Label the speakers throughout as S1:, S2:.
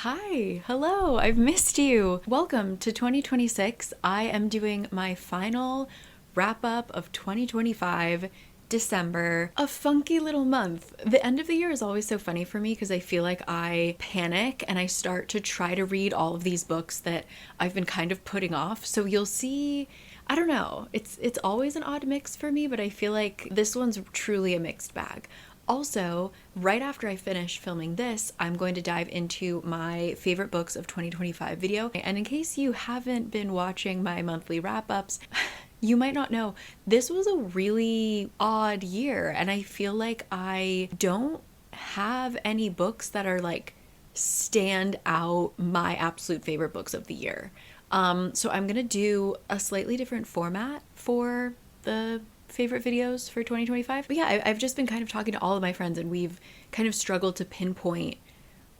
S1: Hi, hello, I've missed you. Welcome to 2026. I am doing my final wrap up of 2025, December, a funky little month. The end of the year is always so funny for me because I feel like I panic and I start to try to read all of these books that I've been kind of putting off. So you'll see, I don't know, it's always an odd mix for me, but I feel like this one's truly a mixed bag. Also, right after I finish filming this, I'm going to dive into my favorite books of 2025 video. And in case you haven't been watching my monthly wrap-ups, you might not know, this was a really odd year. And I feel like I don't have any books that are like stand out my absolute favorite books of the year. So I'm gonna do a slightly different format for the favorite videos for 2025. But yeah, I've just been kind of talking to all of my friends and we've kind of struggled to pinpoint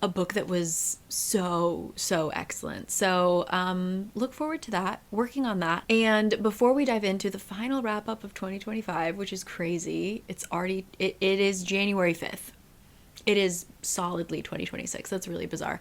S1: a book that was so excellent. So look forward to that, working on that. And before we dive into the final wrap up of 2025, which is crazy, it is January 5th. It is solidly 2026. That's really bizarre.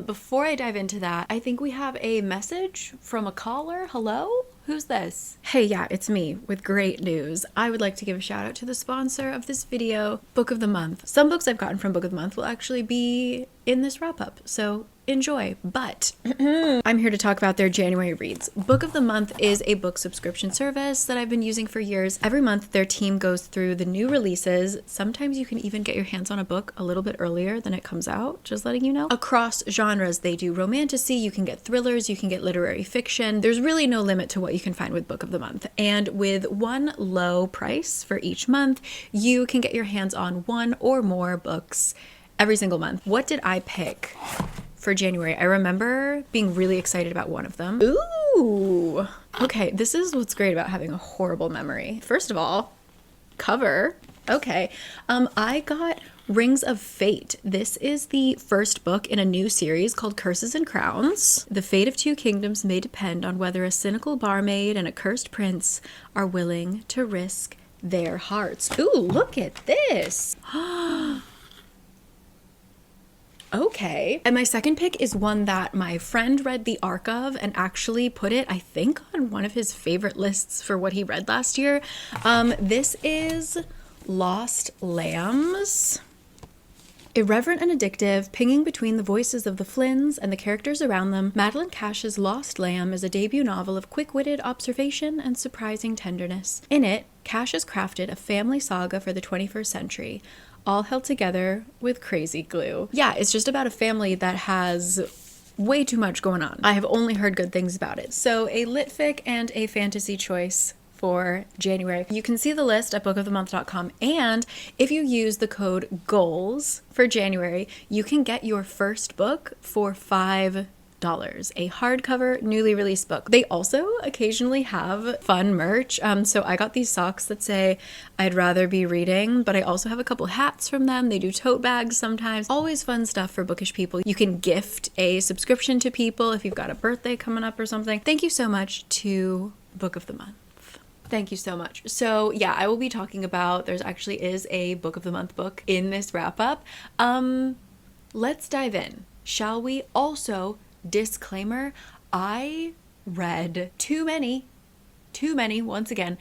S1: Before I dive into that, I think we have a message from a caller. Hello? Who's this? Hey, yeah, it's me with great news. I would like to give a shout out to the sponsor of this video, Book of the Month. Some books I've gotten from Book of the Month will actually be in this wrap up, so enjoy. But I'm here to talk about their January reads. Book of the Month is a book subscription service that I've been using for years. Every month, their team goes through the new releases. Sometimes you can even get your hands on a book a little bit earlier than it comes out, just letting you know. Across genres, they do romantasy, you can get thrillers, you can get literary fiction. There's really no limit to what you can find with Book of the Month. And with one low price for each month, you can get your hands on one or more books every single month. What did I pick for January? I remember being really excited about one of them. Ooh, okay, this is what's great about having a horrible memory. First of all, cover. Okay, I got Rings of Fate. This is the first book in a new series called Curses and Crowns. The fate of two kingdoms may depend on whether a cynical barmaid and a cursed prince are willing to risk their hearts. Ooh, look at this. Okay. And my second pick is one that my friend read the arc of and actually put it, I think, on one of his favorite lists for what he read last year. This is Lost Lambs. Irreverent and addictive, pinging between the voices of the Flynns and the characters around them, Madeline Cash's Lost Lamb is a debut novel of quick-witted observation and surprising tenderness. In it, Cash has crafted a family saga for the 21st century, all held together with crazy glue. Yeah, it's just about a family that has way too much going on. I have only heard good things about it. So a litfic and a fantasy choice for January. You can see the list at bookofthemonth.com, and if you use the code GOALS for January, you can get your first book for $5. A hardcover, newly released book. They also occasionally have fun merch. So I got these socks that say, "I'd rather be reading," but I also have a couple hats from them. They do tote bags sometimes. Always fun stuff for bookish people. You can gift a subscription to people if you've got a birthday coming up or something. Thank you so much to Book of the Month. Thank you so much. So yeah, I will be talking about, there's actually is a Book of the Month book in this wrap up. Let's dive in, shall we? Also, disclaimer, I read too many, once again,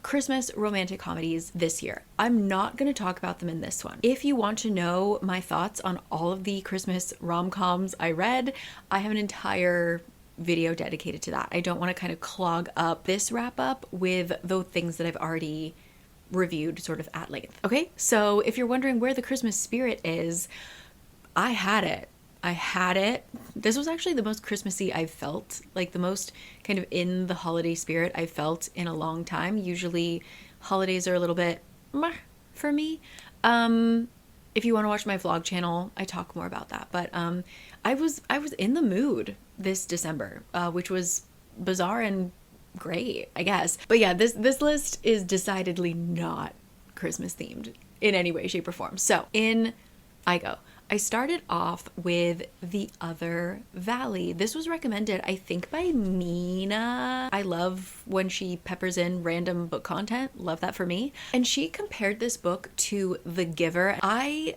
S1: Christmas romantic comedies this year. I'm not going to talk about them in this one. If you want to know my thoughts on all of the Christmas rom-coms I read, I have an entire video dedicated to that. I don't want to kind of clog up this wrap up with the things that I've already reviewed sort of at length. Okay, so if you're wondering where the Christmas spirit is, I had it. This was actually the most Christmassy I've felt, like the most kind of in the holiday spirit I've felt in a long time. Usually holidays are a little bit meh for me. If you want to watch my vlog channel, I talk more about that. But I was in the mood this December, which was bizarre and great, I guess. But yeah, this list is decidedly not Christmas themed in any way, shape, or form. So in I go. I started off with The Other Valley. This was recommended, I think, by Mina. I love when she peppers in random book content. Love that for me. And she compared this book to The Giver. I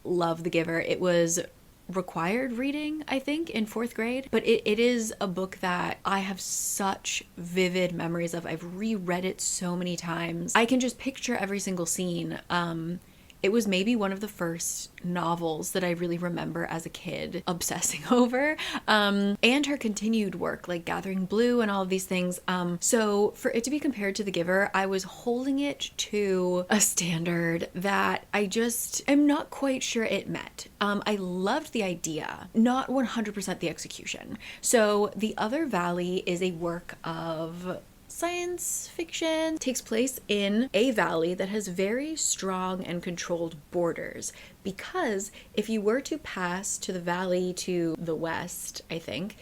S1: love The Giver. It was required reading, I think, in 4th grade. But it is a book that I have such vivid memories of. I've reread it so many times. I can just picture every single scene. It was maybe one of the first novels that I really remember as a kid obsessing over, and her continued work, like Gathering Blue and all of these things. So for it to be compared to The Giver, I was holding it to a standard that I just am not quite sure it met. I loved the idea, not 100% the execution. So The Other Valley is a work of science fiction, takes place in a valley that has very strong and controlled borders, because if you were to pass to the valley to the west, I think,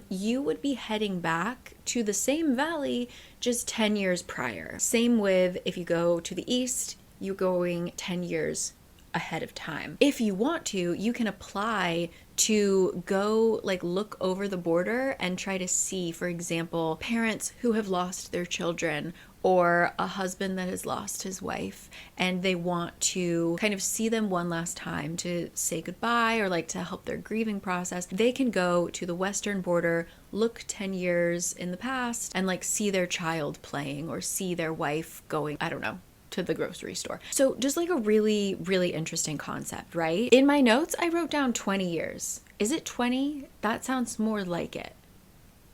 S1: you would be heading back to the same valley just 10 years prior. Same with if you go to the east, you're going 10 years ahead of time. If you want to, you can apply to go like look over the border and try to see, for example, parents who have lost their children, or a husband that has lost his wife, and they want to kind of see them one last time to say goodbye or like to help their grieving process. They can go to the western border, look 10 years in the past, and like see their child playing or see their wife going, I don't know, to the grocery store. So just like a really, really interesting concept, right? In my notes, I wrote down 20 years. Is it 20? That sounds more like it.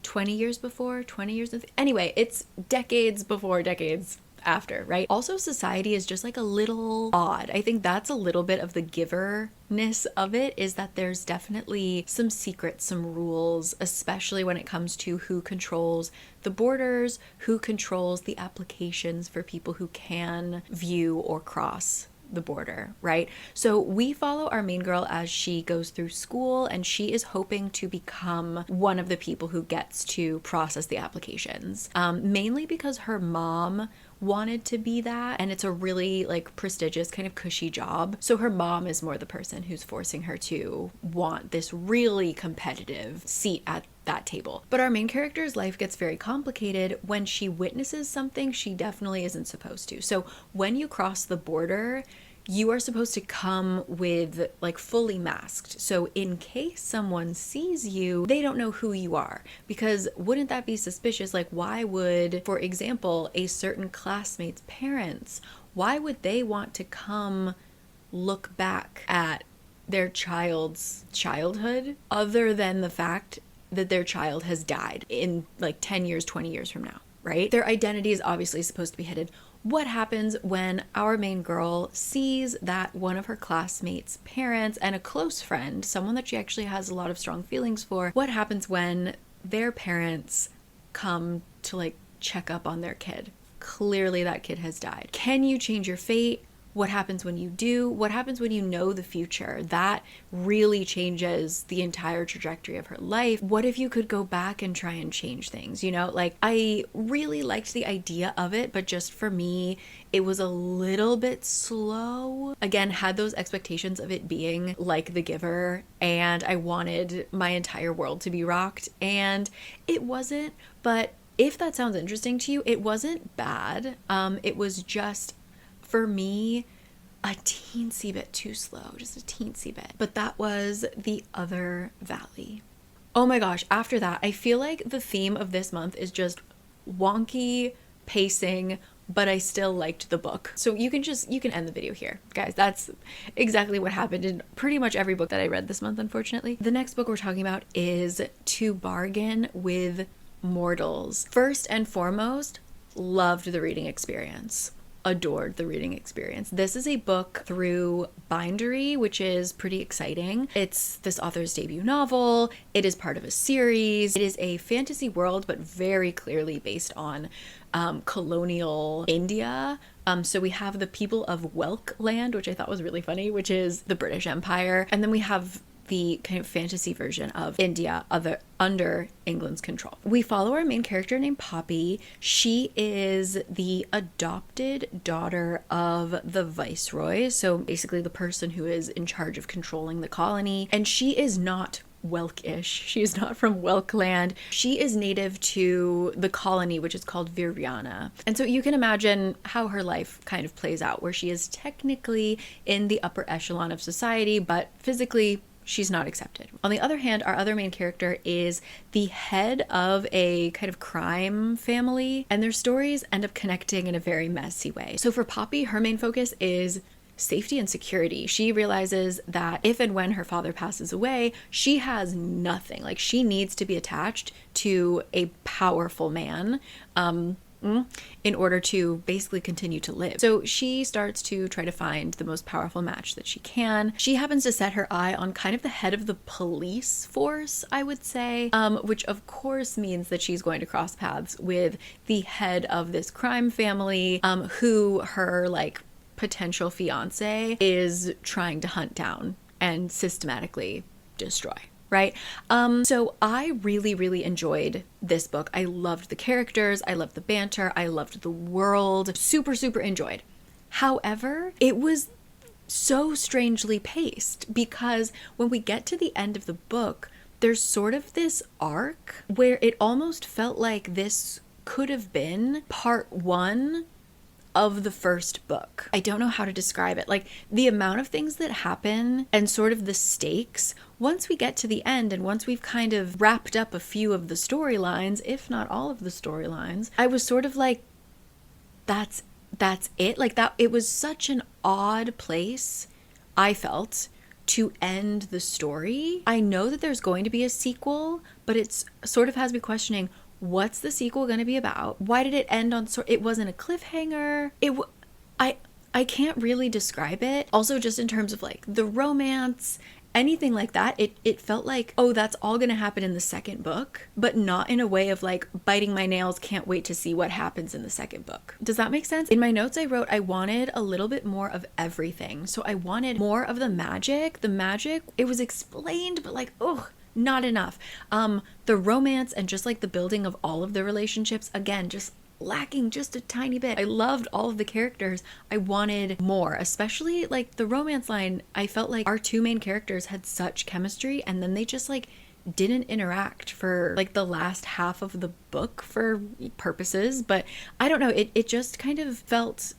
S1: 20 years before, 20 years. Anyway, it's decades before, decades after, right? Also, society is just like a little odd. I think that's a little bit of the Giver-ness of it, is that there's definitely some secrets, some rules, especially when it comes to who controls the borders, who controls the applications for people who can view or cross the border, right? So we follow our main girl as she goes through school, and she is hoping to become one of the people who gets to process the applications, mainly because her mom wanted to be that, and it's a really like prestigious kind of cushy job. So her mom is more the person who's forcing her to want this really competitive seat at that table. But our main character's life gets very complicated when she witnesses something she definitely isn't supposed to. So when you cross the border, you are supposed to come with like fully masked. So in case someone sees you, they don't know who you are, because wouldn't that be suspicious? Like, why would, for example, a certain classmate's parents, why would they want to come look back at their child's childhood other than the fact that their child has died in like 10 years, 20 years from now, right? Their identity is obviously supposed to be hidden. What happens when our main girl sees that one of her classmates' parents and a close friend, someone that she actually has a lot of strong feelings for, what happens when their parents come to like check up on their kid? Clearly that kid has died. Can you change your fate? What happens when you do? What happens when you know the future? That really changes the entire trajectory of her life. What if you could go back and try and change things? You know, like, I really liked the idea of it, but just for me, it was a little bit slow. Again, had those expectations of it being like The Giver, and I wanted my entire world to be rocked, and it wasn't. But if that sounds interesting to you, it wasn't bad. It was just, for me, a teensy bit too slow, just a teensy bit. But that was The Other Valley. Oh my gosh, after that, I feel like the theme of this month is just wonky pacing, but I still liked the book. So you can end the video here. Guys, that's exactly what happened in pretty much every book that I read this month, unfortunately. The next book we're talking about is To Bargain with Mortals. First and foremost, loved the reading experience. Adored the reading experience. This is a book through Bindery, which is pretty exciting. It's this author's debut novel. It is part of a series. It is a fantasy world, but very clearly based on colonial India. So we have the people of Welk land, which I thought was really funny, which is the British Empire. And then we have the kind of fantasy version of India under England's control. We follow our main character named Poppy. She is the adopted daughter of the viceroy, so basically the person who is in charge of controlling the colony, and she is not Welkish. She is not from Welkland. She is native to the colony, which is called Viriana. And so you can imagine how her life kind of plays out, where she is technically in the upper echelon of society, but physically she's not accepted. On the other hand, our other main character is the head of a kind of crime family, and their stories end up connecting in a very messy way. So for Poppy, her main focus is safety and security. She realizes that if and when her father passes away, she has nothing. Like, she needs to be attached to a powerful man in order to basically continue to live. So she starts to try to find the most powerful match that she can. She happens to set her eye on kind of the head of the police force, I would say, which of course means that she's going to cross paths with the head of this crime family, who her like potential fiance is trying to hunt down and systematically destroy. Right? So I really enjoyed this book. I loved the characters. I loved the banter. I loved the world. Super enjoyed. However, it was so strangely paced because when we get to the end of the book, there's sort of this arc where it almost felt like this could have been part 1 of the first book. I don't know how to describe it. Like, the amount of things that happen and sort of the stakes, once we get to the end and once we've kind of wrapped up a few of the storylines, if not all of the storylines, I was sort of like, that's it. Like, that, it was such an odd place, I felt, to end the story. I know that there's going to be a sequel, but it's sort of has me questioning, what's the sequel going to be about? Why did it end on it wasn't a cliffhanger? I can't really describe it. Also, just in terms of like the romance, anything like that, it felt like, oh, that's all going to happen in the second book, but not in a way of like biting my nails, can't wait to see what happens in the second book. Does that make sense? In my notes I wrote I wanted a little bit more of everything. So I wanted more of the magic. It was explained, but like, oh, not enough. The romance and just like the building of all of the relationships, again, just lacking just a tiny bit. I loved all of the characters. I wanted more, especially like the romance line. I felt like our 2 main characters had such chemistry and then they just like didn't interact for like the last half of the book for purposes, but I don't know, it just kind of felt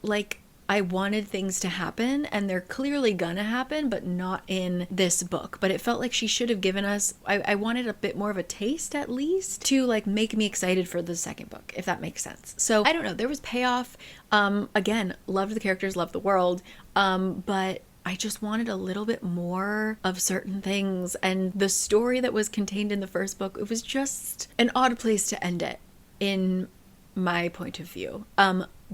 S1: like I wanted things to happen, and they're clearly gonna happen, but not in this book. But it felt like she should have given us, I wanted a bit more of a taste at least to like make me excited for the second book, if that makes sense. So I don't know, there was payoff. Again, loved the characters, loved the world, but I just wanted a little bit more of certain things, and the story that was contained in the first book, it was just an odd place to end it, in my point of view.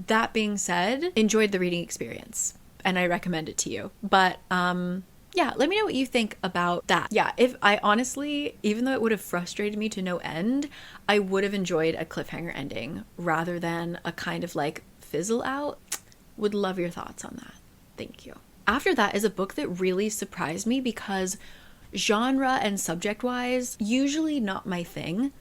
S1: That being said, enjoyed the reading experience and I recommend it to you. But yeah, let me know what you think about that. Yeah, if I honestly, even though it would have frustrated me to no end, I would have enjoyed a cliffhanger ending rather than a kind of like fizzle out. Would love your thoughts on that. Thank you. After that is a book that really surprised me because genre and subject wise, usually not my thing.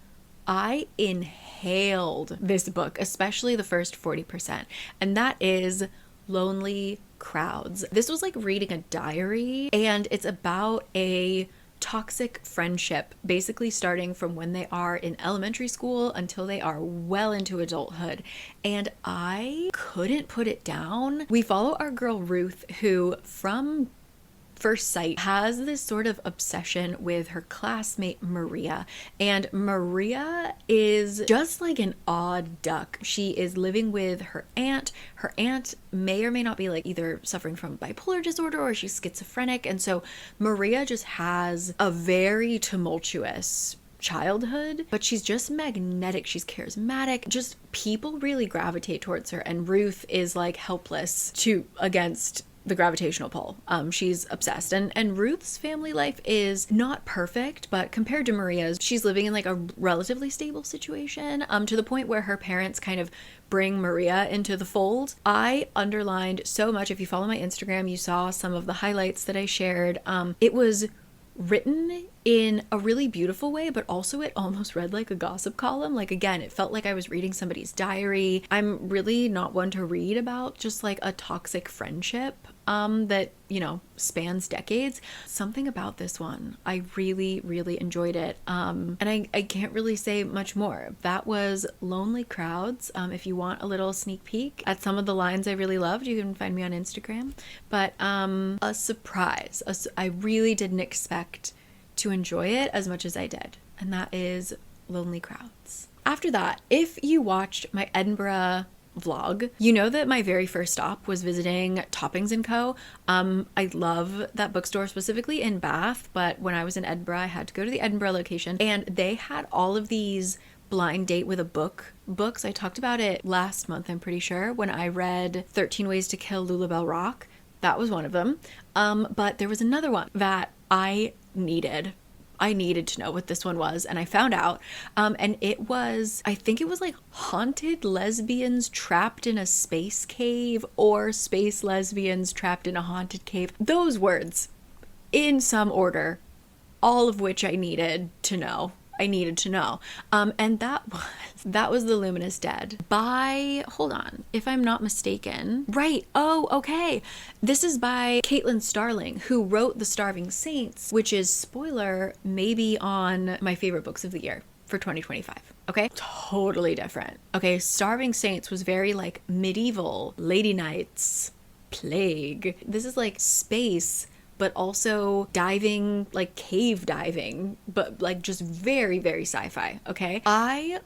S1: I inhaled this book, especially the first 40%, and that is Lonely Crowds. This was like reading a diary, and it's about a toxic friendship, basically starting from when they are in elementary school until they are well into adulthood, and I couldn't put it down. We follow our girl Ruth, who from first sight has this sort of obsession with her classmate Maria, and Maria is just like an odd duck. She is living with her aunt. Her aunt may or may not be like either suffering from bipolar disorder or she's schizophrenic, and so Maria just has a very tumultuous childhood, but she's just magnetic. She's charismatic. Just people really gravitate towards her, and Ruth is like helpless against the gravitational pull. She's obsessed, and Ruth's family life is not perfect, but compared to Maria's, she's living in like a relatively stable situation, to the point where her parents kind of bring Maria into the fold. I underlined so much. If you follow my Instagram, you saw some of the highlights that I shared. It was written in a really beautiful way, but also it almost read like a gossip column. Like, again, it felt like I was reading somebody's diary. I'm really not one to read about just like a toxic friendship. that, you know, spans decades. Something about this one, I really, really enjoyed it. And I can't really say much more. That was Lonely Crowds. If you want a little sneak peek at some of the lines I really loved, you can find me on Instagram. But a surprise. I really didn't expect to enjoy it as much as I did. And that is Lonely Crowds. After that, if you watched my Edinburgh vlog, you know that my very first stop was visiting Toppings & Co. I love that bookstore specifically in Bath, but when I was in Edinburgh, I had to go to the Edinburgh location, and they had all of these blind date with a book books. I talked about it last month, I'm pretty sure, when I read 13 Ways to Kill Lulabelle Rock. That was one of them. But there was another one that I needed to know what this one was, and I found out, and it was, I think it was like haunted lesbians trapped in a space cave, or space lesbians trapped in a haunted cave. Those words in some order, all of which I needed to know. And that was The Luminous Dead by, hold on, if I'm not mistaken. Right. Oh, okay. This is by Caitlin Starling, who wrote The Starving Saints, which is, spoiler, maybe on my favorite books of the year for 2025. Okay. Totally different. Okay. Starving Saints was very like medieval, lady knights, plague. This is like space, but also diving, like cave diving, but like just very, very sci-fi. Okay. I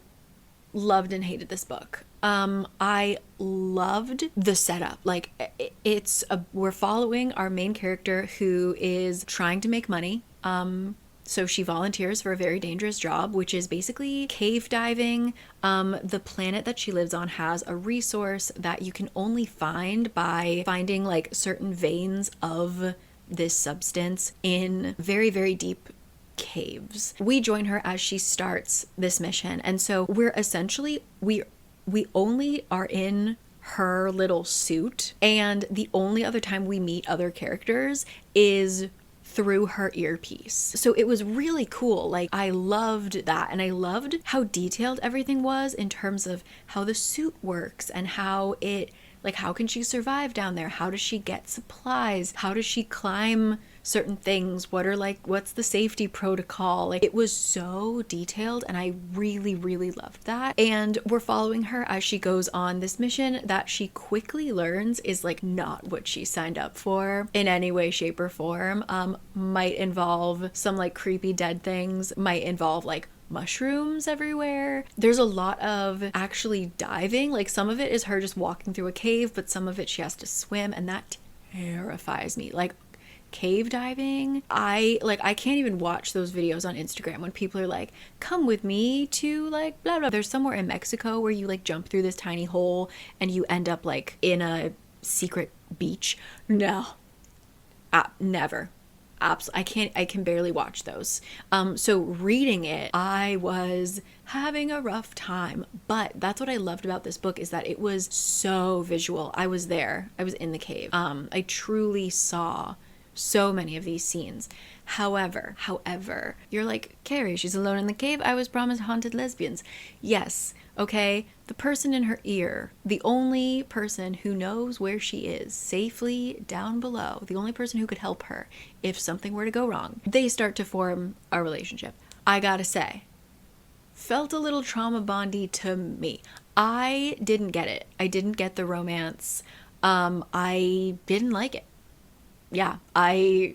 S1: loved and hated this book. I loved the setup. Like we're following our main character who is trying to make money. So she volunteers for a very dangerous job, which is basically cave diving. The planet that she lives on has a resource that you can only find by finding like certain veins of this substance in very, very deep caves. We join her as she starts this mission, and so we're essentially we only are in her little suit, and the only other time we meet other characters is through her earpiece. So it was really cool. Like, I loved that, and I loved how detailed everything was in terms of how the suit works and how it, like, how can she survive down there? How does she get supplies? How does she climb certain things? What's the safety protocol? Like, it was so detailed, and I really, really loved that. And we're following her as she goes on this mission that she quickly learns is like not what she signed up for in any way, shape, or form. Might involve some like creepy dead things, might involve like mushrooms everywhere. There's a lot of actually diving. Like, some of it is her just walking through a cave, but some of it she has to swim, and that terrifies me. Like, cave diving, I can't even watch those videos on Instagram when people are like, come with me to like blah blah. There's somewhere in Mexico where you like jump through this tiny hole and you end up like in a secret beach. No, never. I can barely watch those. So reading it, I was having a rough time, but that's what I loved about this book, is that it was so visual. I was there. I was in the cave. I truly saw so many of these scenes. However, you're like, Cari, she's alone in the cave. I was promised haunted lesbians. Yes, okay. The person in her ear, the only person who knows where she is safely down below, the only person who could help her if something were to go wrong, they start to form a relationship. I gotta say, felt a little trauma bondy to me. I didn't get it. I didn't get the romance. I didn't like it. Yeah, I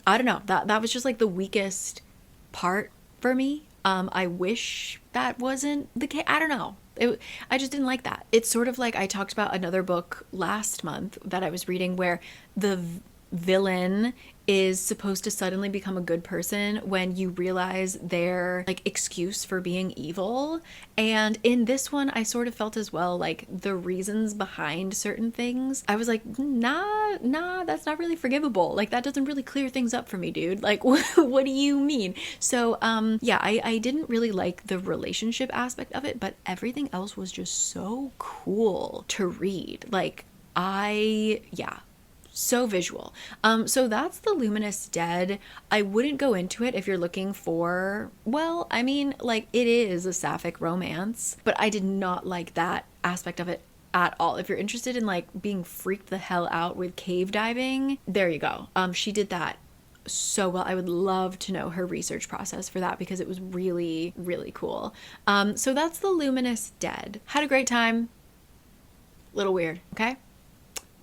S1: don't know. That was just like the weakest part for me. I wish that wasn't the case. I don't know. I just didn't like that. It's sort of like I talked about another book last month that I was reading where the villain is supposed to suddenly become a good person when you realize their like excuse for being evil. And in this one, I sort of felt as well, like the reasons behind certain things, I was like, nah, that's not really forgivable. Like, that doesn't really clear things up for me, dude. Like, what do you mean? So yeah, I didn't really like the relationship aspect of it, but everything else was just so cool to read. Like, so visual. So that's The Luminous Dead. I wouldn't go into it if you're looking for, well, I mean, like, it is a sapphic romance, but I did not like that aspect of it at all. If you're interested in like being freaked the hell out with cave diving, there you go. She did that so well. I would love to know her research process for that because it was really, really cool. So that's The Luminous Dead. Had a great time. Little weird, okay?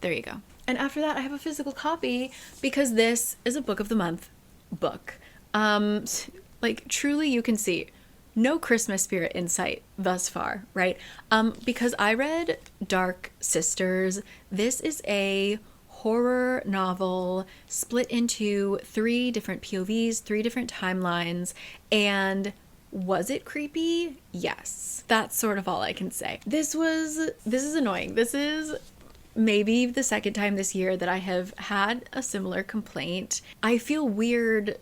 S1: There you go. And after that, I have a physical copy because this is a book of the month book. Like truly you can see no Christmas spirit in sight thus far, right? Because I read Dark Sisters. This is a horror novel split into 3 different POVs, 3 different timelines, and was it creepy? Yes. That's sort of all I can say. This is annoying. This is maybe the second time this year that I have had a similar complaint. I feel weird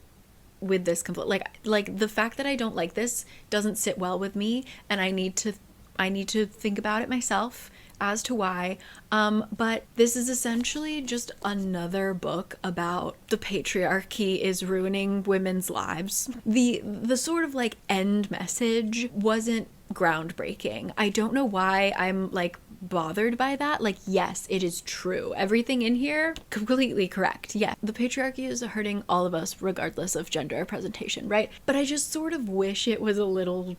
S1: with this complaint. Like the fact that I don't like this doesn't sit well with me, and I need to think about it myself as to why. But this is essentially just another book about the patriarchy is ruining women's lives. The sort of like end message wasn't groundbreaking. I don't know why I'm like bothered by that. Like, yes, it is true. Everything in here, completely correct. Yeah, the patriarchy is hurting all of us regardless of gender presentation, right? But I just sort of wish it was a little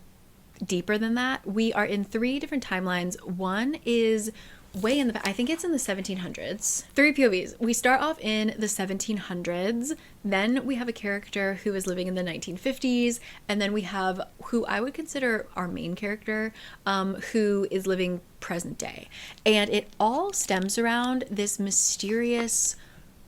S1: deeper than that. We are in 3 different timelines. One is way in the I think it's in the 1700s. 3 POVs. We start off in the 1700s, then we have a character who is living in the 1950s, and then we have who I would consider our main character, who is living present day. And it all stems around this mysterious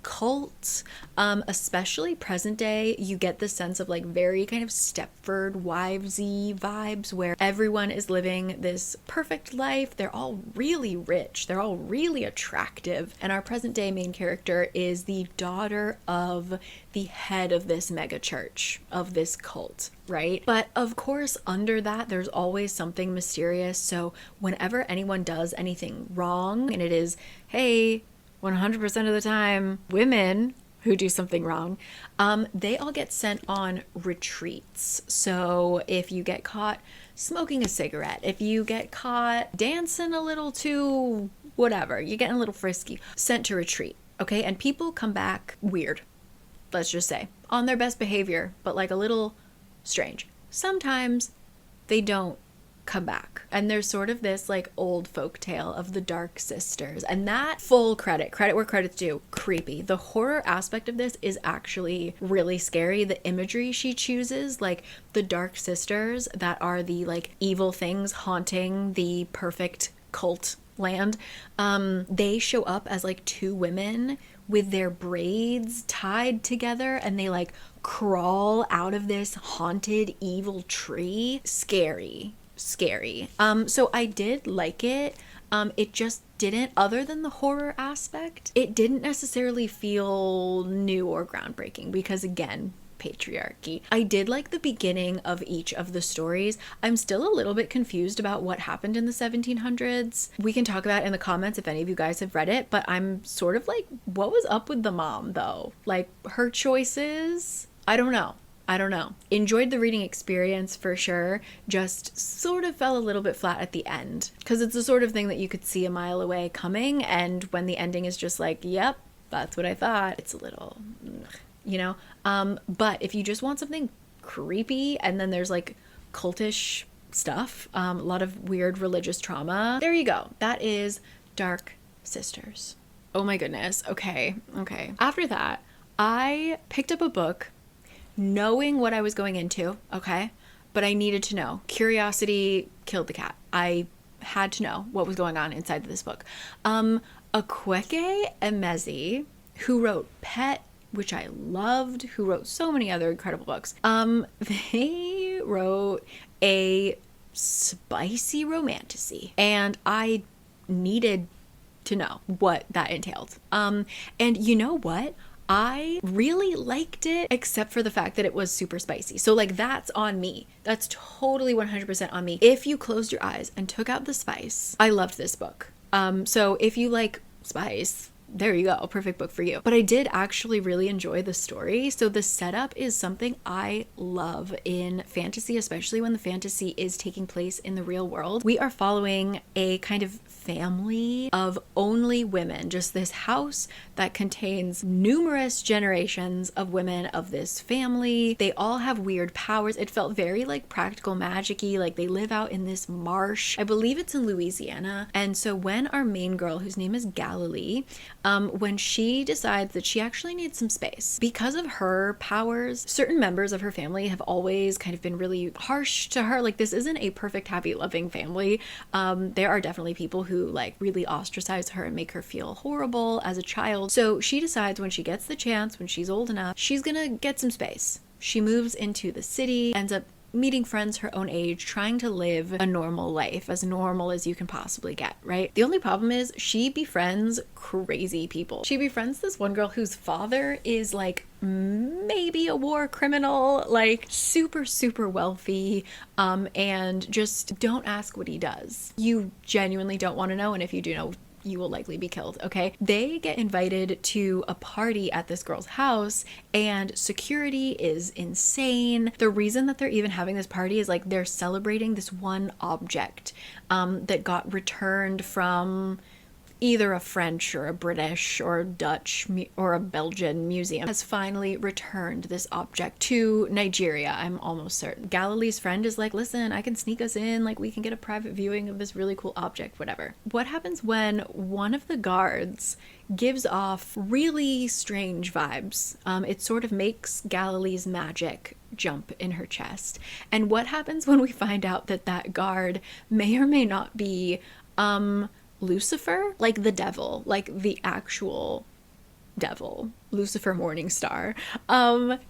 S1: cult, especially present day. You get the sense of like very kind of Stepford Wivesy vibes where everyone is living this perfect life. They're all really rich, they're all really attractive, and our present day main character is the daughter of the head of this mega church, of this cult, right? But of course under that there's always something mysterious. So whenever anyone does anything wrong, and it is, hey, 100% of the time, women who do something wrong, they all get sent on retreats. So if you get caught smoking a cigarette, if you get caught dancing a little too whatever, you're getting a little frisky, sent to retreat, okay? And people come back weird, let's just say, on their best behavior, but like a little strange. Sometimes they don't come back, and there's sort of this like old folk tale of the Dark Sisters, and that full credit where credit's due, creepy. The horror aspect of this is actually really scary. The imagery she chooses, like the Dark Sisters that are the like evil things haunting the perfect cult land, they show up as like 2 women with their braids tied together, and they like crawl out of this haunted evil tree. Scary. So I did like it. It just didn't, other than the horror aspect, it didn't necessarily feel new or groundbreaking because, again, patriarchy. I did like the beginning of each of the stories. I'm still a little bit confused about what happened in the 1700s. We can talk about it in the comments if any of you guys have read it, but I'm sort of like, what was up with the mom though? Like her choices? I don't know. Enjoyed the reading experience for sure, just sort of fell a little bit flat at the end because it's the sort of thing that you could see a mile away coming, and when the ending is just like, yep, that's what I thought, it's a little, you know? But if you just want something creepy and then there's like cultish stuff, a lot of weird religious trauma, there you go. That is Dark Sisters. Oh my goodness. Okay. After that, I picked up a book knowing what I was going into, okay? But I needed to know. Curiosity killed the cat. I had to know what was going on inside of this book. Akwaeke Emezi, who wrote Pet, which I loved, who wrote so many other incredible books. They wrote a spicy romantasy, and I needed to know what that entailed. And you know what? I really liked it, except for the fact that it was super spicy. So like that's on me. That's totally 100% on me. If you closed your eyes and took out the spice, I loved this book. So if you like spice, there you go, perfect book for you. But I did actually really enjoy the story. So the setup is something I love in fantasy, especially when the fantasy is taking place in the real world. We are following a kind of family of only women, just this house that contains numerous generations of women of this family. They all have weird powers. It felt very like practical magic-y, like they live out in this marsh. I believe it's in Louisiana. And so when our main girl, whose name is Galilee, when she decides that she actually needs some space because of her powers, certain members of her family have always kind of been really harsh to her. Like, this isn't a perfect, happy, loving family. There are definitely people who like really ostracize her and make her feel horrible as a child. So she decides when she gets the chance, when she's old enough, she's gonna get some space. She moves into the city, ends up meeting friends her own age, trying to live a normal life, as normal as you can possibly get, right? The only problem is she befriends crazy people. She befriends this one girl whose father is like maybe a war criminal, like super, super wealthy, and just don't ask what he does. You genuinely don't want to know, and if you do know, you will likely be killed, okay? They get invited to a party at this girl's house and security is insane. The reason that they're even having this party is like they're celebrating this one object that got returned from either a French or a British or a Dutch or a Belgian museum, has finally returned this object to Nigeria, I'm almost certain. Galilee's friend is like, listen, I can sneak us in, like we can get a private viewing of this really cool object, whatever. What happens when one of the guards gives off really strange vibes? It sort of makes Galilee's magic jump in her chest. And what happens when we find out that that guard may or may not be Lucifer, like the devil, like the actual devil, Lucifer Morningstar.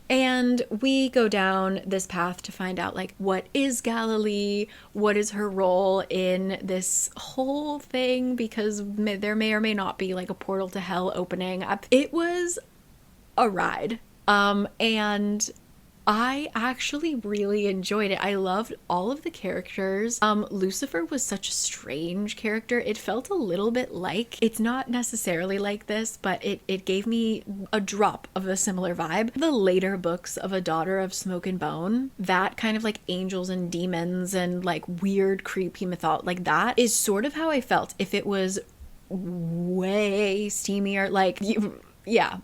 S1: And we go down this path to find out like, what is Galilee? What is her role in this whole thing? Because there may or may not be like a portal to hell opening up. It was a ride. And I actually really enjoyed it. I loved all of the characters. Lucifer was such a strange character. It felt a little bit like, it's not necessarily like this, but it gave me a drop of a similar vibe. The later books of A Daughter of Smoke and Bone, that kind of like angels and demons and like weird, creepy mythology, like that is sort of how I felt if it was way steamier. Like, yeah.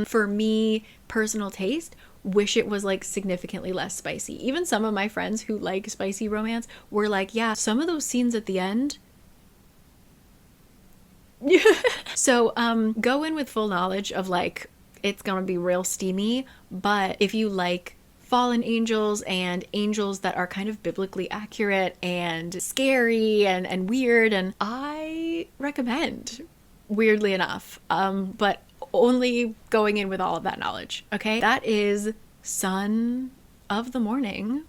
S1: For me, personal taste, wish it was like significantly less spicy. Even some of my friends who like spicy romance were like, yeah, some of those scenes at the end. So go in with full knowledge of like, it's gonna be real steamy, but if you like fallen angels and angels that are kind of biblically accurate and scary and weird, and I recommend, weirdly enough, but only going in with all of that knowledge, okay? That is Son of the Morning.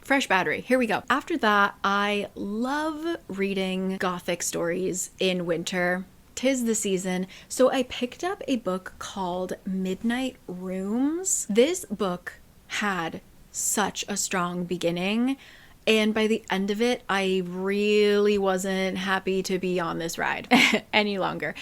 S1: Fresh battery, here we go. After that, I love reading gothic stories in winter. 'Tis the season. So I picked up a book called Midnight Rooms. This book had such a strong beginning, and by the end of it, I really wasn't happy to be on this ride any longer.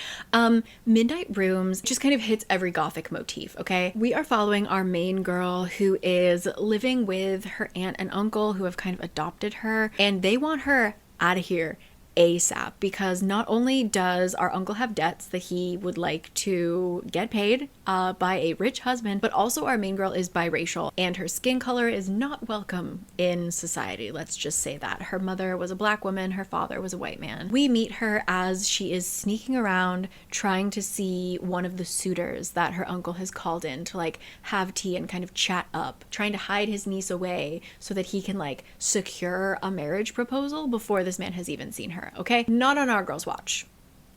S1: Midnight Rooms just kind of hits every gothic motif, okay? We are following our main girl who is living with her aunt and uncle who have kind of adopted her, and they want her out of here ASAP, because not only does our uncle have debts that he would like to get paid by a rich husband, but also our main girl is biracial and her skin color is not welcome in society. Let's just say that. Her mother was a black woman, her father was a white man. We meet her as she is sneaking around trying to see one of the suitors that her uncle has called in to like have tea and kind of chat up, trying to hide his niece away so that he can like secure a marriage proposal before this man has even seen her. Okay, not on our girl's watch.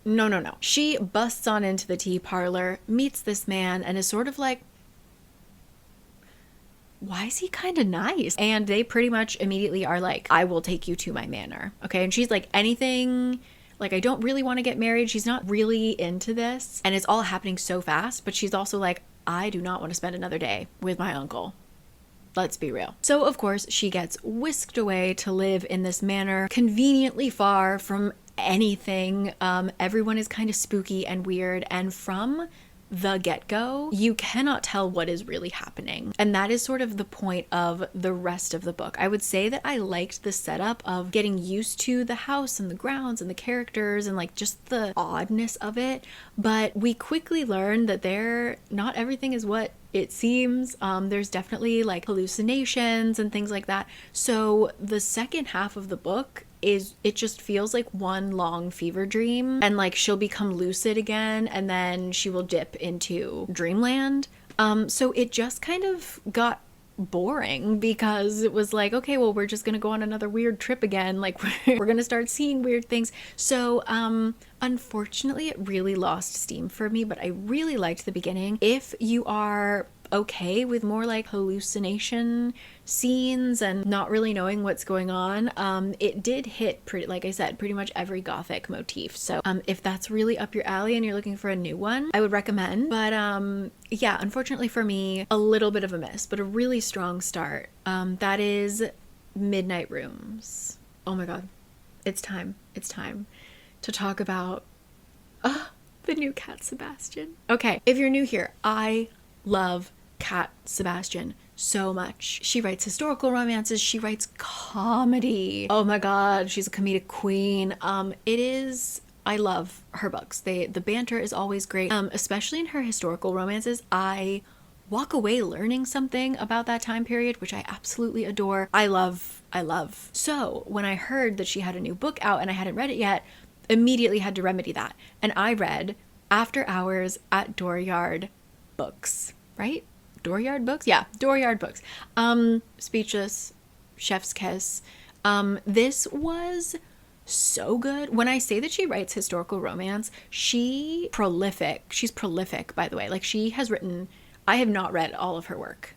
S1: No. She busts on into the tea parlor, meets this man, and is sort of like, why is he kind of nice? And they pretty much immediately are like, I will take you to my manor. Okay, and she's like, anything, like, I don't really want to get married. She's not really into this, and it's all happening so fast, but she's also like, I do not want to spend another day with my uncle. Let's be real. So of course she gets whisked away to live in this manor conveniently far from anything. Everyone is kind of spooky and weird, and from the get-go, you cannot tell what is really happening. And that is sort of the point of the rest of the book. I would say that I liked the setup of getting used to the house and the grounds and the characters and like just the oddness of it, but we quickly learn that not everything is what it seems. There's definitely like hallucinations and things like that. So the second half of the book it just feels like one long fever dream, and like she'll become lucid again and then she will dip into dreamland. So it just kind of got boring because it was like, okay, well, we're just gonna go on another weird trip again, like we're gonna start seeing weird things. So unfortunately it really lost steam for me, but I really liked the beginning. If you are okay with more like hallucination scenes and not really knowing what's going on, it did hit like I said, pretty much every gothic motif. So if that's really up your alley and you're looking for a new one, I would recommend. But yeah, unfortunately for me, a little bit of a miss, but a really strong start. That is Midnight Rooms. Oh my god, it's time to talk about the new cat Sebastian. Okay, if you're new here, I love cat Sebastian so much. She writes historical romances, she writes comedy. Oh my god, she's a comedic queen. I love her books. The banter is always great, especially in her historical romances. I walk away learning something about that time period, which I absolutely adore. I love. So when I heard that she had a new book out and I hadn't read it yet, immediately had to remedy that. And I read After Hours at Dooryard Books, right? Dooryard Books? Yeah, Dooryard Books. Speechless, chef's kiss. This was so good. When I say that she writes historical romance, she's prolific, by the way. Like, she has written, I have not read all of her work.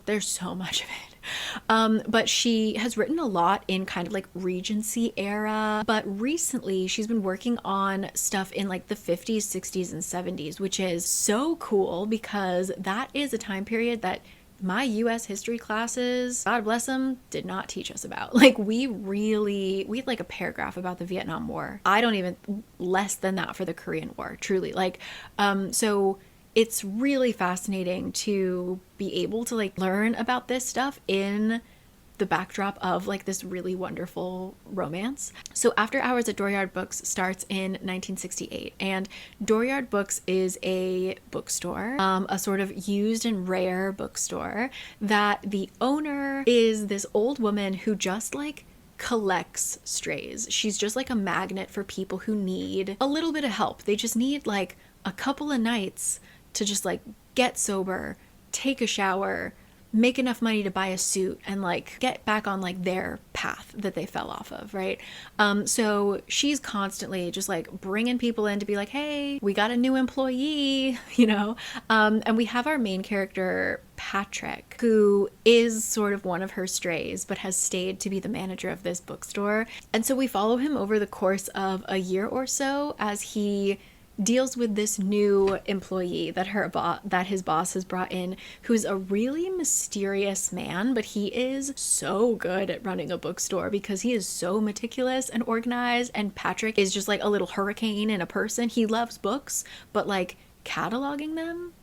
S1: There's so much of it. But she has written a lot in kind of like Regency era, but recently she's been working on stuff in like the 50s, 60s, and 70s, which is so cool because that is a time period that my US history classes, God bless them, did not teach us about. Like we had like a paragraph about the Vietnam War. I don't even, less than that for the Korean War, truly. Like, so it's really fascinating to be able to like learn about this stuff in the backdrop of like this really wonderful romance. So After Hours at Dooryard Books starts in 1968, and Dooryard Books is a bookstore, a sort of used and rare bookstore that the owner is this old woman who just like collects strays. She's just like a magnet for people who need a little bit of help. They just need like a couple of nights to just like get sober, take a shower, make enough money to buy a suit, and like get back on like their path that they fell off of, right? So she's constantly just like bringing people in to be like, hey, we got a new employee, you know? And we have our main character, Patrick, who is sort of one of her strays, but has stayed to be the manager of this bookstore. And so we follow him over the course of a year or so as he deals with this new employee that his boss has brought in, who's a really mysterious man, but he is so good at running a bookstore because he is so meticulous and organized, and Patrick is just like a little hurricane in a person. He loves books, but like cataloging them,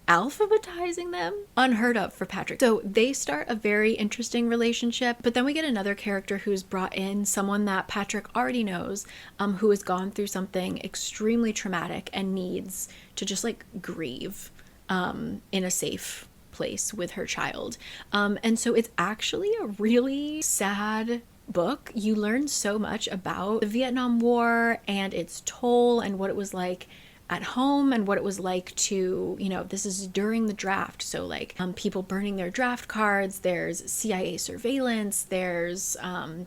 S1: alphabetizing them, unheard of for Patrick. So they start a very interesting relationship, but then we get another character who's brought in, someone that Patrick already knows, who has gone through something extremely traumatic and needs to just like grieve in a safe place with her child. And so it's actually a really sad book. You learn so much about the Vietnam War and its toll and what it was like at home and what it was like to, you know, this is during the draft, so like people burning their draft cards, there's CIA surveillance, there's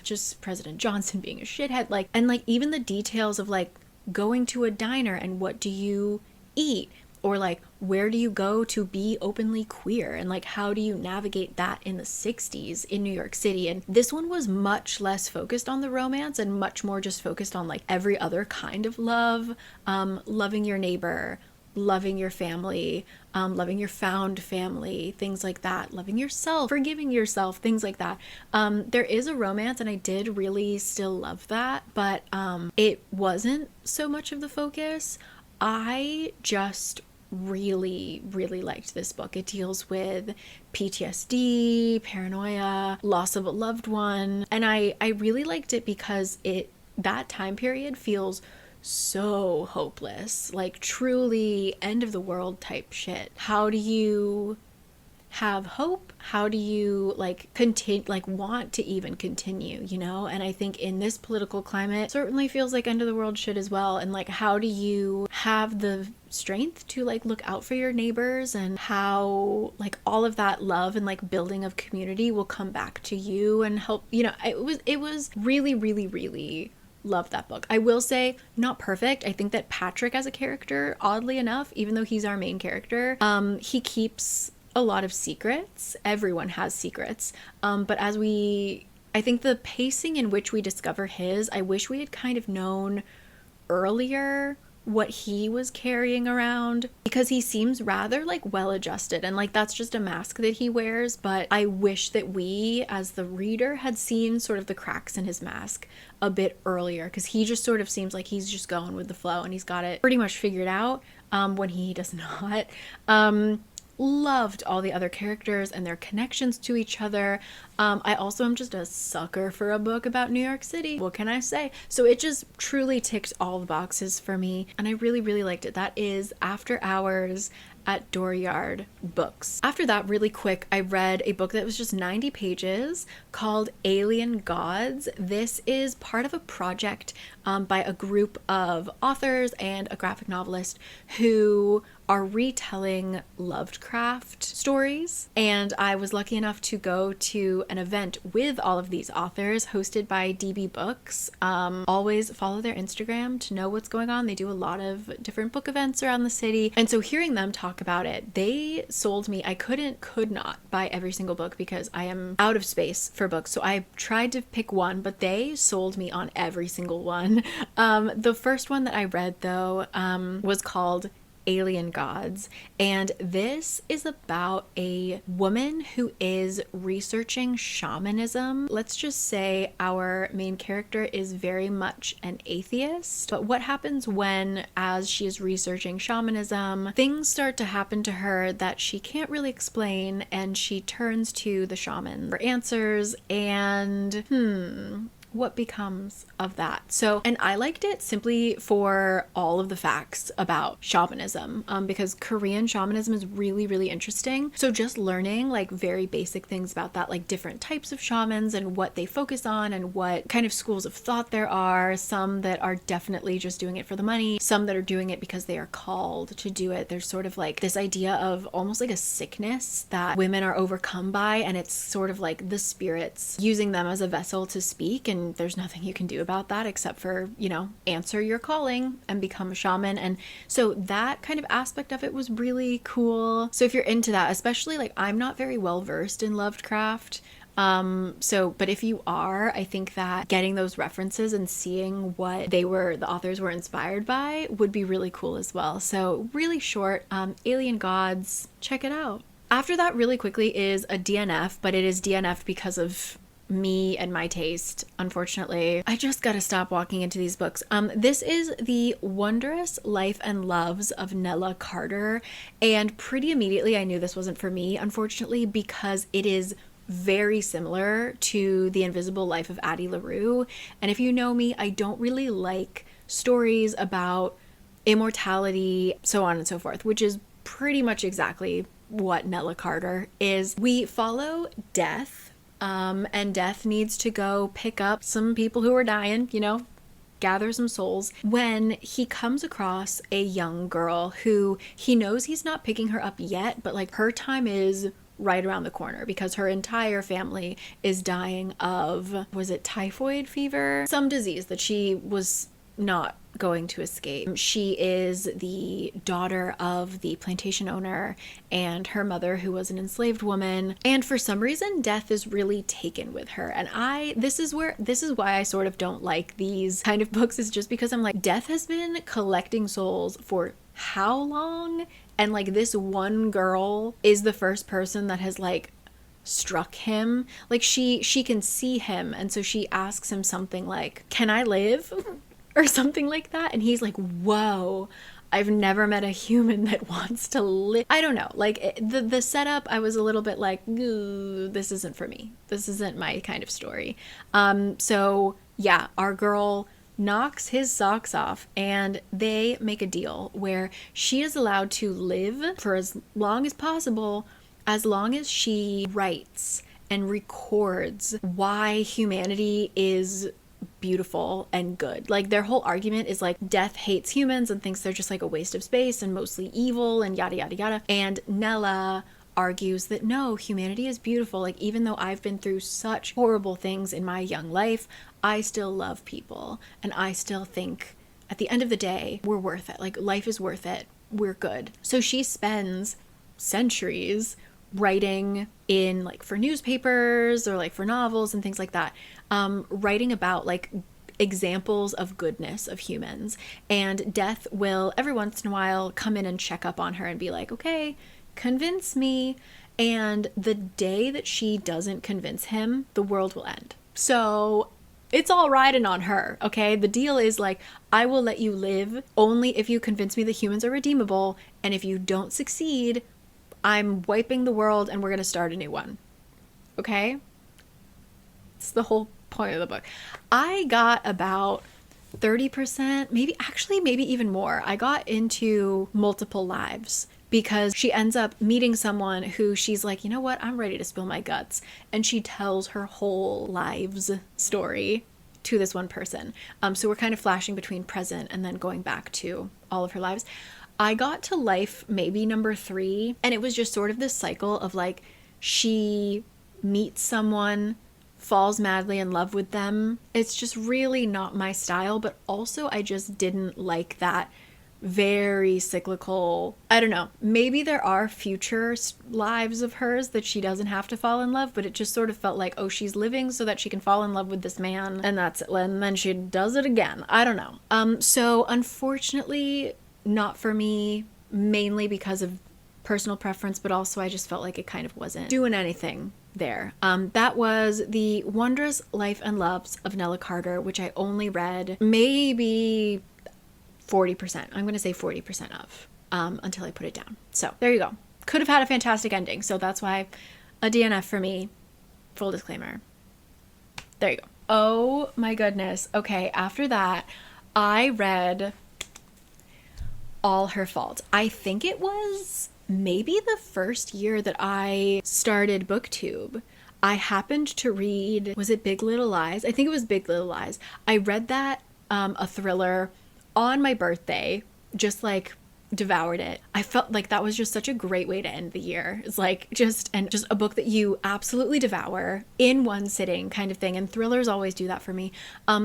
S1: just President Johnson being a shithead, like, and like even the details of like going to a diner and what do you eat, or like where do you go to be openly queer, and like how do you navigate that in the 60s in New York City. And this one was much less focused on the romance and much more just focused on like every other kind of love, loving your neighbor, loving your family, loving your found family, things like that, loving yourself, forgiving yourself, things like that. There is a romance, and I did really still love that, but it wasn't so much of the focus. I just really liked this book. It deals with PTSD, paranoia, loss of a loved one, and I really liked it because that time period feels so hopeless, like truly end of the world type shit. How do you have hope? How do you want to even continue, you know? And I think in this political climate, certainly feels like end of the world shit as well. And like, how do you have the strength to like look out for your neighbors, and how like all of that love and like building of community will come back to you and help, you know? It was really love that book. I will say, not perfect. I think that Patrick as a character, oddly enough, even though he's our main character, he keeps a lot of secrets. Everyone has secrets. But I think the pacing in which we discover his, I wish we had kind of known earlier what he was carrying around, because he seems rather like well adjusted, and like that's just a mask that he wears. But I wish that we as the reader had seen sort of the cracks in his mask a bit earlier, because he just sort of seems like he's just going with the flow and he's got it pretty much figured out, when he does not. Loved all the other characters and their connections to each other. I also am just a sucker for a book about New York City. What can I say? So it just truly ticked all the boxes for me, and I really liked it. That is After Hours at Dooryard Books. After that, really quick, I read a book that was just 90 pages called Alien Gods. This is part of a project by a group of authors and a graphic novelist who are retelling Lovecraft stories. And I was lucky enough to go to an event with all of these authors hosted by DB Books. Always follow their Instagram to know what's going on. They do a lot of different book events around the city. And so hearing them talk about it, they sold me. I could not buy every single book because I am out of space for books. So I tried to pick one, but they sold me on every single one. The first one that I read though, was called Alien Gods, and this is about a woman who is researching shamanism. Let's just say our main character is very much an atheist, but what happens when, as she is researching shamanism, things start to happen to her that she can't really explain, and she turns to the shaman for answers, and what becomes of that? So, and I liked it simply for all of the facts about shamanism, because Korean shamanism is really interesting. So just learning like very basic things about that, like different types of shamans and what they focus on and what kind of schools of thought there are. Some that are definitely just doing it for the money, some that are doing it because they are called to do it. There's sort of like this idea of almost like a sickness that women are overcome by, and it's sort of like the spirits using them as a vessel to speak, and there's nothing you can do about that except for, you know, answer your calling and become a shaman. And so that kind of aspect of it was really cool. So if you're into that, especially like I'm not very well versed in Lovecraft, but if you are, I think that getting those references and seeing what the authors were inspired by would be really cool as well. So really short, Alien Gods, check it out. After that, really quickly, is a DNF, but it is DNF because of me and my taste, unfortunately. I just gotta stop walking into these books. This is The Wondrous Life and Loves of Nella Carter, and pretty immediately I knew this wasn't for me, unfortunately, because it is very similar to The Invisible Life of Addie LaRue. And if you know me, I don't really like stories about immortality, so on and so forth, which is pretty much exactly what Nella Carter is. We follow Death, and Death needs to go pick up some people who are dying, you know, gather some souls, when he comes across a young girl who he knows he's not picking her up yet, but like her time is right around the corner because her entire family is dying of, was it typhoid fever? Some disease that she was not going to escape. She is the daughter of the plantation owner and her mother, who was an enslaved woman, and for some reason Death is really taken with her. And this is why I sort of don't like these kind of books, is just because I'm like, Death has been collecting souls for how long, and like this one girl is the first person that has like struck him. Like she can see him, and so she asks him something like, "Can I live?" or something like that, and he's like, "Whoa, I've never met a human that wants to live." I don't know, like the setup, I was a little bit like, ooh, this isn't for me. This isn't my kind of story. So yeah, our girl knocks his socks off, and they make a deal where she is allowed to live for as long as possible, as long as she writes and records why humanity is beautiful and good. Like their whole argument is like death hates humans and thinks they're just like a waste of space and mostly evil and yada yada yada. And Nella argues that no, humanity is beautiful. Like even though I've been through such horrible things in my young life, I still love people, and I still think at the end of the day we're worth it. Like life is worth it. We're good. So she spends centuries writing in like for newspapers or like for novels and things like that, writing about like examples of goodness of humans, and death will every once in a while come in and check up on her and be like, okay, convince me. And the day that she doesn't convince him, the world will end. So it's all riding on her, okay? The deal is like, I will let you live only if you convince me that humans are redeemable, and if you don't succeed, I'm wiping the world and we're gonna start a new one. Okay? It's the whole point of the book. I got about 30%, maybe even more. I got into multiple lives because she ends up meeting someone who she's like, you know what, I'm ready to spill my guts. And she tells her whole lives story to this one person. So we're kind of flashing between present and then going back to all of her lives. I got to life maybe number 3, and it was just sort of this cycle of like, she meets someone, falls madly in love with them. It's just really not my style, but also I just didn't like that very cyclical, I don't know, maybe there are future lives of hers that she doesn't have to fall in love, but it just sort of felt like, oh, she's living so that she can fall in love with this man, and that's it, and then she does it again. I don't know. So unfortunately, not for me, mainly because of personal preference, but also I just felt like it kind of wasn't doing anything there. That was The Wondrous Life and Loves of Nella Carter, which I only read maybe 40%. I'm going to say 40% of, until I put it down. So there you go. Could have had a fantastic ending. So that's why a DNF for me. Full disclaimer. There you go. Oh my goodness. Okay. After that, I read All Her Fault. I think it was maybe the first year that I started BookTube. I happened to read, was it Big Little Lies? I think it was Big Little Lies. I read that, a thriller, on my birthday, just like devoured it. I felt like that was just such a great way to end the year. It's like just a book that you absolutely devour in one sitting kind of thing. And thrillers always do that for me.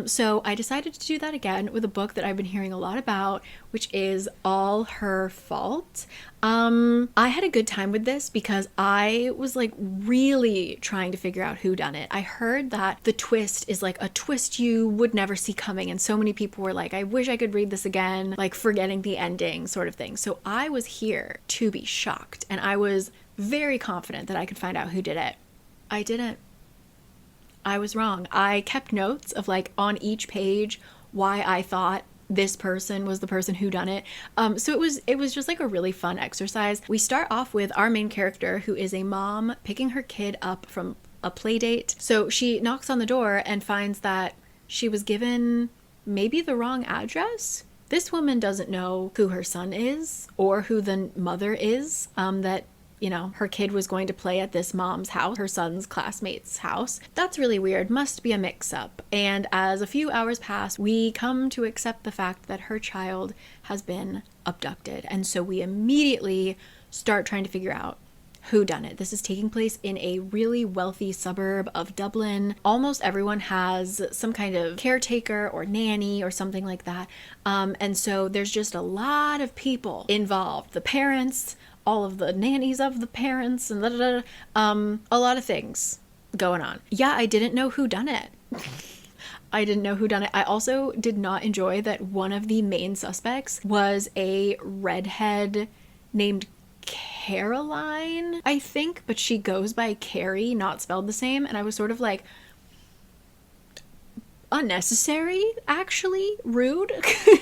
S1: So I decided to do that again with a book that I've been hearing a lot about, which is All Her Fault. I had a good time with this because I was like really trying to figure out who done it. I heard that the twist is like a twist you would never see coming, and so many people were like, I wish I could read this again, like forgetting the ending sort of thing. So I was here to be shocked, and I was very confident that I could find out who did it. I didn't. I was wrong. I kept notes of like on each page why I thought this person was the person who done it. So it was just like a really fun exercise. We start off with our main character, who is a mom picking her kid up from a play date. So she knocks on the door and finds that she was given maybe the wrong address. This woman doesn't know who her son is or who the mother is, that, you know, her kid was going to play at this mom's house, her son's classmate's house. That's really weird. Must be a mix-up. And as a few hours pass, we come to accept the fact that her child has been abducted. And so we immediately start trying to figure out who done it. This is taking place in a really wealthy suburb of Dublin. Almost everyone has some kind of caretaker or nanny or something like that. And so there's just a lot of people involved. The parents, all of the nannies of the parents, and a lot of things going on. Yeah, I didn't know who done it. I didn't know who done it. I also did not enjoy that one of the main suspects was a redhead named Caroline, I think, but she goes by Cari, not spelled the same. And I was sort of like, unnecessary, actually, rude.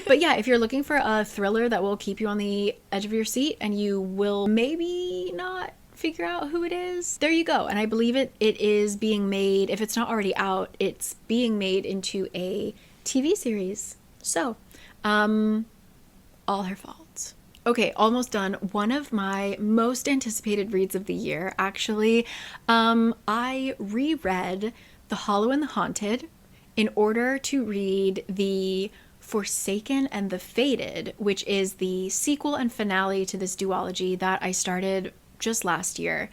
S1: But yeah, if you're looking for a thriller that will keep you on the edge of your seat and you will maybe not figure out who it is, there you go. And I believe it is being made, if it's not already out, it's being made into a TV series. So all her fault. Okay, almost done. One of my most anticipated reads of the year, actually. I reread The Hollow and the Haunted in order to read The Forsaken and the Fated, which is the sequel and finale to this duology that I started just last year.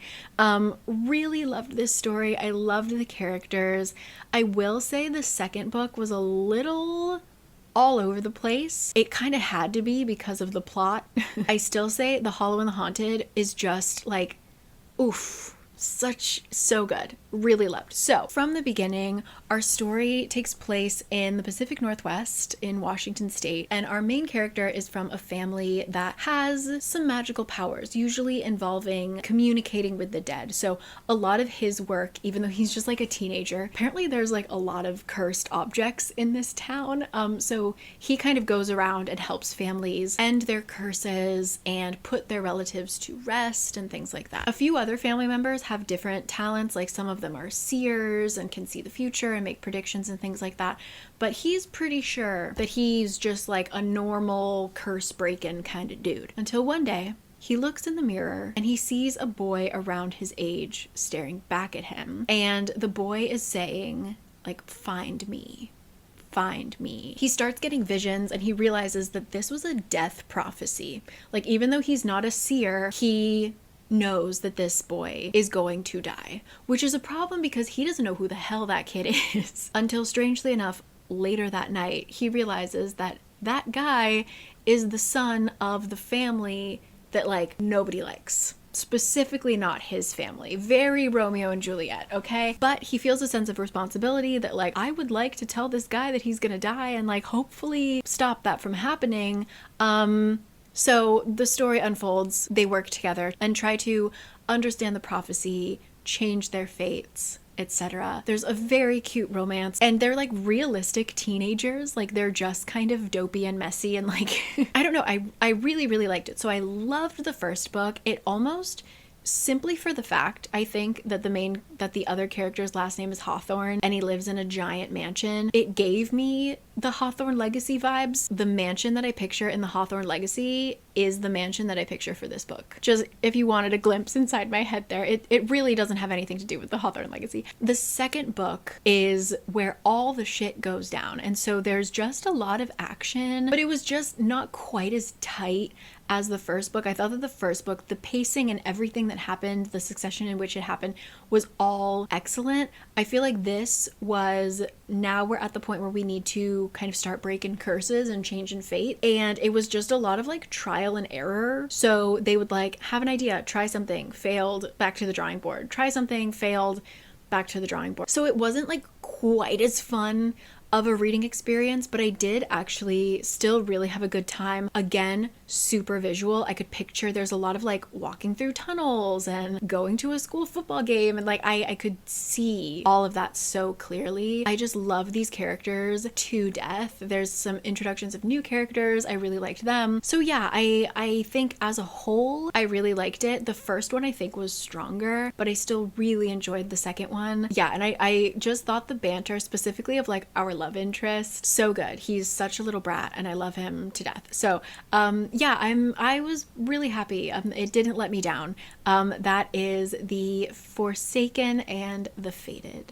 S1: Really loved this story. I loved the characters. I will say the second book was a little all over the place. It kind of had to be because of the plot. I still say The Hollow and the Haunted is just like, oof. So good. Really loved. So from the beginning, our story takes place in the Pacific Northwest in Washington State, and our main character is from a family that has some magical powers, usually involving communicating with the dead. So a lot of his work, even though he's just like a teenager, apparently there's like a lot of cursed objects in this town. So he kind of goes around and helps families end their curses and put their relatives to rest and things like that. A few other family members have different talents, like some of them are seers and can see the future and make predictions and things like that, but he's pretty sure that he's just like a normal curse breaking kind of dude, until one day he looks in the mirror and he sees a boy around his age staring back at him, and the boy is saying like, find me. Find me. He starts getting visions and he realizes that this was a death prophecy. Like, even though he's not a seer, he knows that this boy is going to die, which is a problem because he doesn't know who the hell that kid is. Until, strangely enough, later that night, he realizes that that guy is the son of the family that, like, nobody likes. Specifically not his family. Very Romeo and Juliet, okay? But he feels a sense of responsibility that, like, I would like to tell this guy that he's gonna die and, like, hopefully stop that from happening. So the story unfolds, they work together and try to understand the prophecy, change their fates, etc. There's a very cute romance, and they're like realistic teenagers. Like, they're just kind of dopey and messy and like, I don't know, I really, really liked it. So I loved the first book. It almost, simply for the fact, I think that the other character's last name is Hawthorne and he lives in a giant mansion, it gave me the Hawthorne Legacy vibes. The mansion that I picture in the Hawthorne Legacy is the mansion that I picture for this book. Just if you wanted a glimpse inside my head there, it really doesn't have anything to do with the Hawthorne Legacy. The second book is where all the shit goes down, and so there's just a lot of action, but it was just not quite as tight as the first book. I thought that the first book, the pacing and everything that happened, the succession in which it happened, was all excellent. I feel like this was, now we're at the point where we need to kind of start breaking curses and changing fate, and it was just a lot of like trial and error. So they would like have an idea, try something, failed, back to the drawing board, try something, failed, back to the drawing board. So it wasn't like quite as fun of a reading experience, but I did actually still really have a good time. Again, super visual. I could picture, there's a lot of like walking through tunnels and going to a school football game, and like I could see all of that so clearly. I just love these characters to death. There's some introductions of new characters. I really liked them. So yeah, I think as a whole, I really liked it. The first one I think was stronger, but I still really enjoyed the second one. Yeah, and I just thought the banter, specifically of like our love interest, so good. He's such a little brat and I love him to death. So yeah, I was really happy. It didn't let me down. That is The Forsaken and the Fated.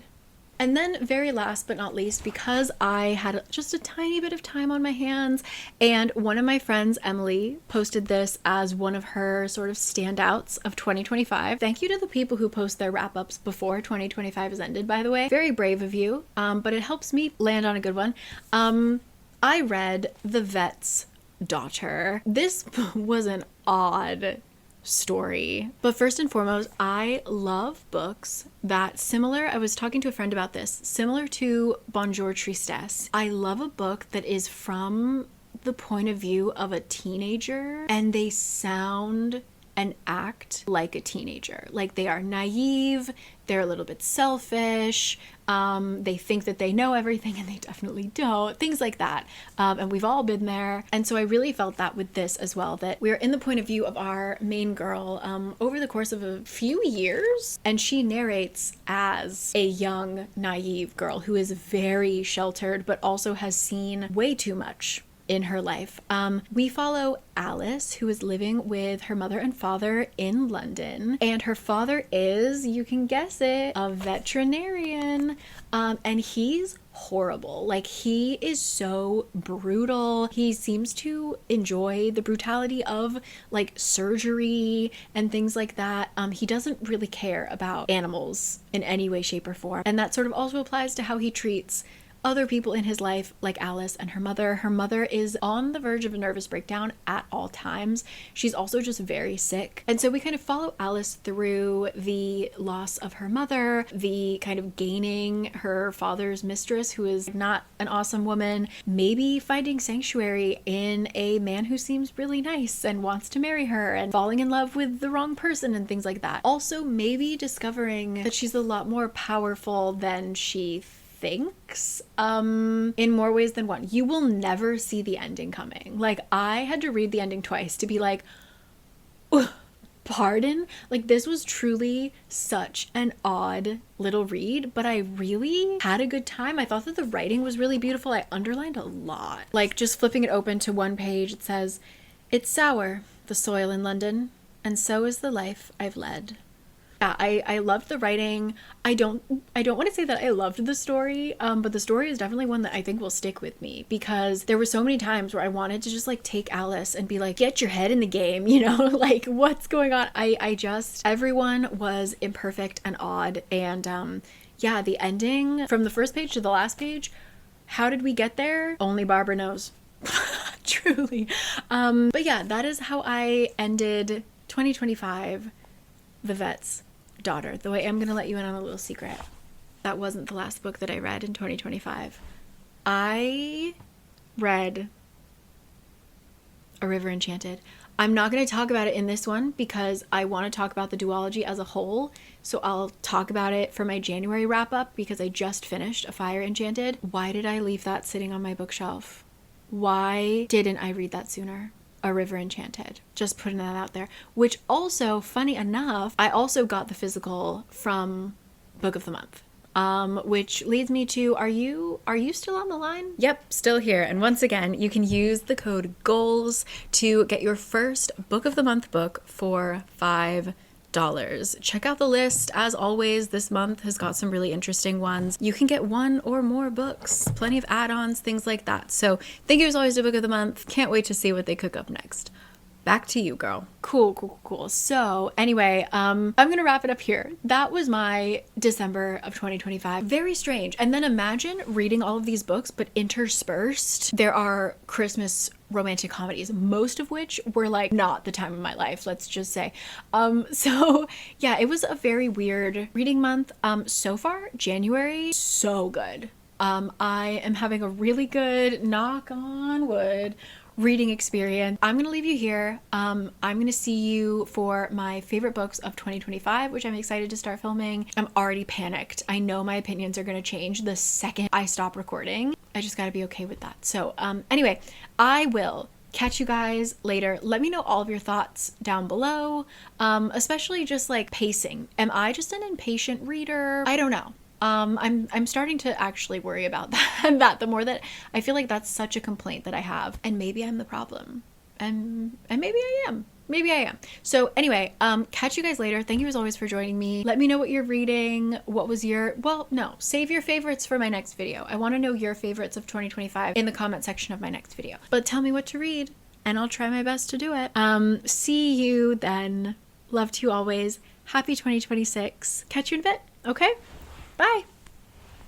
S1: And then very last but not least, because I had just a tiny bit of time on my hands, and one of my friends, Emily, posted this as one of her sort of standouts of 2025. Thank you to the people who post their wrap-ups before 2025 has ended, by the way. Very brave of you, but it helps me land on a good one. I read The Vet's Daughter. This was an odd story. But first and foremost, I love books that I was talking to a friend about this, similar to Bonjour Tristesse. I love a book that is from the point of view of a teenager and they sound and act like a teenager. Like they are naive, they're a little bit selfish, they think that they know everything and they definitely don't, things like that. And we've all been there. And so I really felt that with this as well, that we're in the point of view of our main girl over the course of a few years. And she narrates as a young, naive girl who is very sheltered, but also has seen way too much in her life. We follow Alice, who is living with her mother and father in London, and her father is, you can guess it, a veterinarian, and he's horrible. Like, he is so brutal. He seems to enjoy the brutality of like surgery and things like that. He doesn't really care about animals in any way, shape, or form, and that sort of also applies to how he treats other people in his life, like Alice and her mother. Her mother is on the verge of a nervous breakdown at all times. She's also just very sick. And so we kind of follow Alice through the loss of her mother, the kind of gaining her father's mistress, who is not an awesome woman, maybe finding sanctuary in a man who seems really nice and wants to marry her, and falling in love with the wrong person and things like that. Also, maybe discovering that she's a lot more powerful than she thinks in more ways than one. You will never see the ending coming. Like, I had to read the ending twice to be like, pardon? Like, this was truly such an odd little read, but I really had a good time. I thought that the writing was really beautiful. I underlined a lot. Like, just flipping it open to one page, it says, "It's sour, the soil in London, and so is the life I've led." Yeah, I loved the writing. I don't want to say that I loved the story, but the story is definitely one that I think will stick with me, because there were so many times where I wanted to just like take Alice and be like, get your head in the game, you know, like what's going on? Everyone was imperfect and odd. And yeah, the ending from the first page to the last page, how did we get there? Only Barbara knows. Truly. But yeah, that is how I ended 2025, The Vet's Daughter. Though I am going to let you in on a little secret. That wasn't the last book that I read in 2025. I read A River Enchanted. I'm not going to talk about it in this one because I want to talk about the duology as a whole. So I'll talk about it for my January wrap up, because I just finished A Fire Enchanted. Why did I leave that sitting on my bookshelf? Why didn't I read that sooner? A River Enchanted. Just putting that out there. Which also, funny enough, I also got the physical from Book of the Month. Which leads me to, are you still on the line? Yep, still here. And once again, you can use the code GOALS to get your first Book of the Month book for $5. Check out the list. As always, this month has got some really interesting ones. You can get one or more books, plenty of add-ons, things like that. So thank you as always to Book of the Month. Can't wait to see what they cook up next. Back to you, girl. Cool. So anyway, I'm gonna wrap it up here. That was my December of 2025. Very strange. And then imagine reading all of these books, but interspersed, there are Christmas romantic comedies, most of which were like not the time of my life, let's just say. So yeah, it was a very weird reading month. So far, January, so good. I am having a really good, knock on wood, reading experience. I'm gonna leave you here. I'm gonna see you for my favorite books of 2025, which I'm excited to start filming. I'm already panicked. I know my opinions are gonna change the second I stop recording. I just gotta be okay with that. So anyway, I will catch you guys later. Let me know all of your thoughts down below, especially just like pacing. Am I just an impatient reader? I don't know. I'm starting to actually worry about that the more that I feel like that's such a complaint that I have, and maybe I'm the problem, and maybe I am. So anyway, catch you guys later. Thank you as always for joining me. Let me know what you're reading. What was save your favorites for my next video. I want to know your favorites of 2025 in the comment section of my next video, but tell me what to read and I'll try my best to do it. See you then. Love to you always. Happy 2026. Catch you in a bit. Okay. Bye.